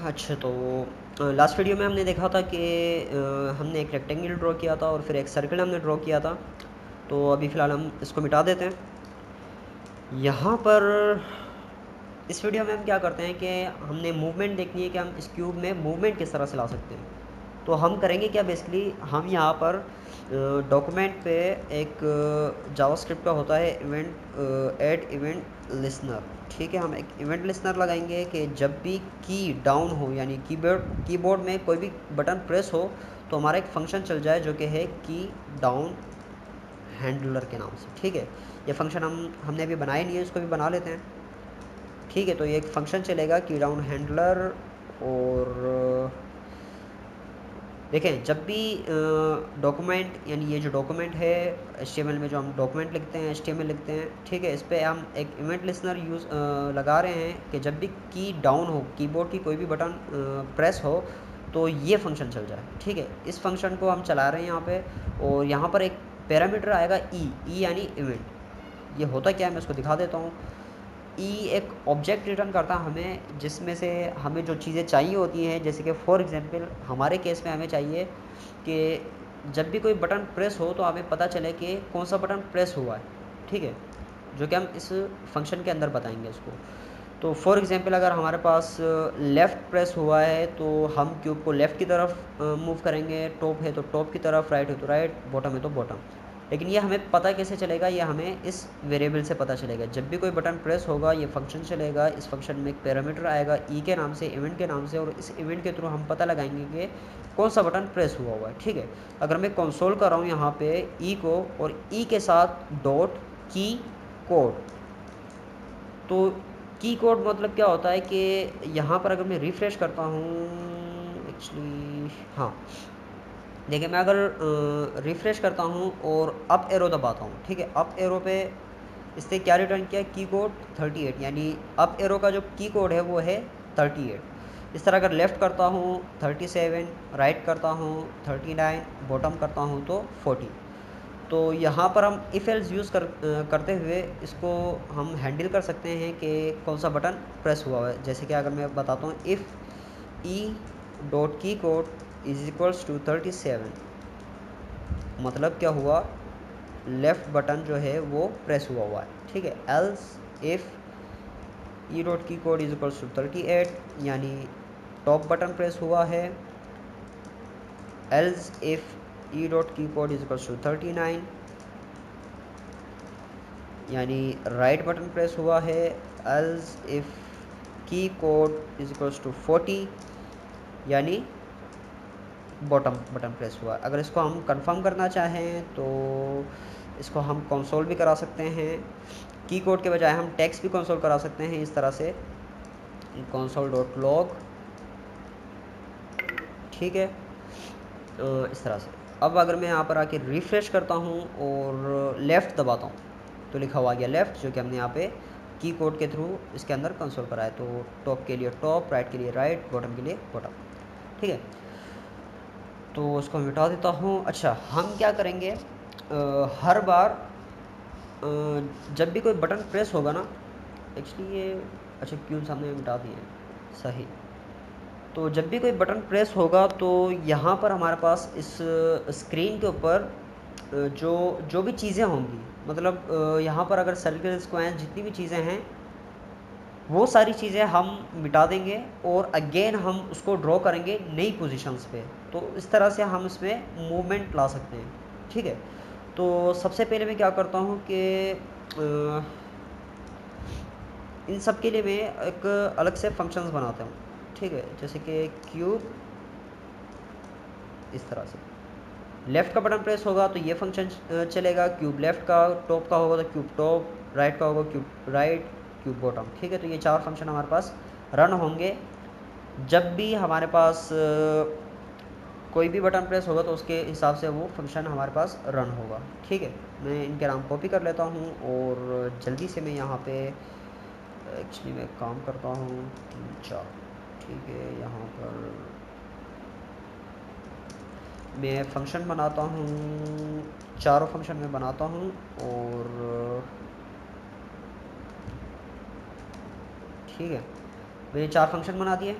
अच्छा, तो last video में हमने देखा था कि हमने एक रेक्टेंगल ड्रॉ किया था और फिर एक सर्कल हमने ड्रॉ किया था। तो अभी फ़िलहाल हम इसको मिटा देते हैं। यहाँ पर इस वीडियो में हम क्या करते हैं कि हमने मूवमेंट देखनी है कि हम इस क्यूब में मूवमेंट किस तरह से ला सकते हैं। तो हम करेंगे क्या, बेसिकली हम यहाँ पर डॉक्यूमेंट पे एक जावास्क्रिप्ट का होता है इवेंट ऐड इवेंट लिसनर। ठीक है, हम एक इवेंट लिसनर लगाएंगे कि जब भी की डाउन हो, यानी कीबोर्ड में कोई भी बटन प्रेस हो तो हमारा एक फंक्शन चल जाए जो कि है की डाउन हैंडलर के नाम से। ठीक है, ये फंक्शन हमने अभी बनाया नहीं है, इसको भी बना लेते हैं। ठीक है, तो ये एक फंक्शन चलेगा की डाउन हैंडलर। और देखें, जब भी डॉक्यूमेंट, यानी ये जो डॉक्यूमेंट है HTML में जो हम डॉक्यूमेंट लिखते हैं, HTML लिखते हैं, ठीक है, इस पर हम एक इवेंट लिसनर लगा रहे हैं कि जब भी की डाउन हो, कीबोर्ड की कोई भी बटन प्रेस हो तो ये फंक्शन चल जाए। ठीक है, इस फंक्शन को हम चला रहे हैं यहाँ पे। और यहाँ पर एक पैरामीटर आएगा ई यानी इवेंट। ये होता क्या है मैं इसको दिखा देता हूँ। एक ऑब्जेक्ट रिटर्न करता है हमें, जिसमें से हमें जो चीज़ें चाहिए होती हैं, जैसे कि फॉर एग्जांपल हमारे केस में हमें चाहिए कि जब भी कोई बटन प्रेस हो तो हमें पता चले कि कौन सा बटन प्रेस हुआ है। ठीक है, जो कि हम इस फंक्शन के अंदर बताएंगे इसको। तो फॉर एग्जांपल अगर हमारे पास लेफ़्ट प्रेस हुआ है तो हम क्यूब को लेफ़्ट की तरफ मूव करेंगे, टॉप है तो टॉप की तरफ, राइट है तो राइट, बॉटम है तो बॉटम। लेकिन ये हमें पता कैसे चलेगा, ये हमें इस वेरिएबल से पता चलेगा। जब भी कोई बटन प्रेस होगा ये फंक्शन चलेगा, इस फंक्शन में एक पैरामीटर आएगा ई के नाम से, इवेंट के नाम से, और इस इवेंट के थ्रू हम पता लगाएंगे कि कौन सा बटन प्रेस हुआ है। ठीक है, अगर मैं कंसोल कर रहा हूँ यहाँ पे ई को, और ई के साथ डॉट की कोड, तो की कोड मतलब क्या होता है कि यहाँ पर अगर मैं रिफ़्रेश करता हूँ, एक्चुअली हाँ, देखिए मैं अगर रिफ़्रेश करता हूँ और अप एरो दबाता हूँ, ठीक है, अप एरो पे इससे क्या रिटर्न किया, की कोड 38, यानी अप एरो का जो की कोड है वो है 38। इस तरह अगर लेफ़्ट करता हूँ 37, राइट करता हूँ 39, बॉटम करता हूँ तो 40। तो यहाँ पर हम इफ़ एल्स यूज़ करते हुए इसको हम हैंडल कर सकते हैं कि कौन सा बटन प्रेस हुआ है। जैसे कि अगर मैं बताता हूँ इफ़ ई डॉट की कोड इज इक्वल्स टू 37, मतलब क्या हुआ, लेफ़्ट बटन जो है वो प्रेस हुआ है। ठीक है, एल्स इफ़ ई डॉट की कोड इज इक्वल्स टू 38, यानी टॉप बटन प्रेस हुआ है। एल्स इफ़ ई डॉट की कोड इज इक्वल्स टू 39, यानी राइट बटन प्रेस हुआ है। एल्स इफ़ की कोड इज इक्वल्स टू 40, यानी बॉटम बटन प्रेस हुआ। अगर इसको हम कंफर्म करना चाहें तो इसको हम कंसोल भी करा सकते हैं, की कोड के बजाय हम टेक्स्ट भी कंसोल करा सकते हैं इस तरह से, कंसोल डॉट लॉग। ठीक है, इस तरह से। अब अगर मैं यहाँ पर आके रिफ़्रेश करता हूँ और लेफ़्ट दबाता हूँ तो लिखा हुआ गया लेफ़्ट, जो कि हमने यहाँ पे की कोड के थ्रू इसके अंदर कंसोल करा है। तो टॉप के लिए टॉप, राइट के लिए राइट, बॉटम के लिए बॉटम। ठीक है, तो उसको मिटा देता हूँ। अच्छा, हम क्या करेंगे, हर बार जब भी कोई बटन प्रेस होगा ना, एक्चुअली ये अच्छा क्यों सामने मिटा दिए, सही। तो जब भी कोई बटन प्रेस होगा तो यहाँ पर हमारे पास इस स्क्रीन के ऊपर जो जो भी चीज़ें होंगी, मतलब यहाँ पर अगर सर्कल स्क्वायर जितनी भी चीज़ें हैं वो सारी चीज़ें हम मिटा देंगे और अगेन हम उसको ड्रॉ करेंगे नई पोजीशंस पे। तो इस तरह से हम इसमें मूवमेंट ला सकते हैं। ठीक है, तो सबसे पहले मैं क्या करता हूँ कि इन सब के लिए मैं एक अलग से फंक्शंस बनाता हूँ। ठीक है, जैसे कि क्यूब, इस तरह से लेफ़्ट का बटन प्रेस होगा तो ये फंक्शन चलेगा, क्यूब लेफ़्ट का टॉप का होगा तो क्यूब टॉप, राइट का होगा क्यूब राइट, क्यूब बॉटम। ठीक है, तो ये 4 फंक्शन हमारे पास रन होंगे जब भी हमारे पास कोई भी बटन प्रेस होगा, तो उसके हिसाब से वो फंक्शन हमारे पास रन होगा। ठीक है, मैं इनके नाम कॉपी कर लेता हूँ और जल्दी से मैं यहाँ पे एक्चुअली मैं काम करता हूँ 3 4। ठीक है, यहाँ पर मैं फंक्शन बनाता हूँ, चारों फंक्शन में बनाता हूँ। और ठीक है, मैंने 4 फंक्शन बना दिए।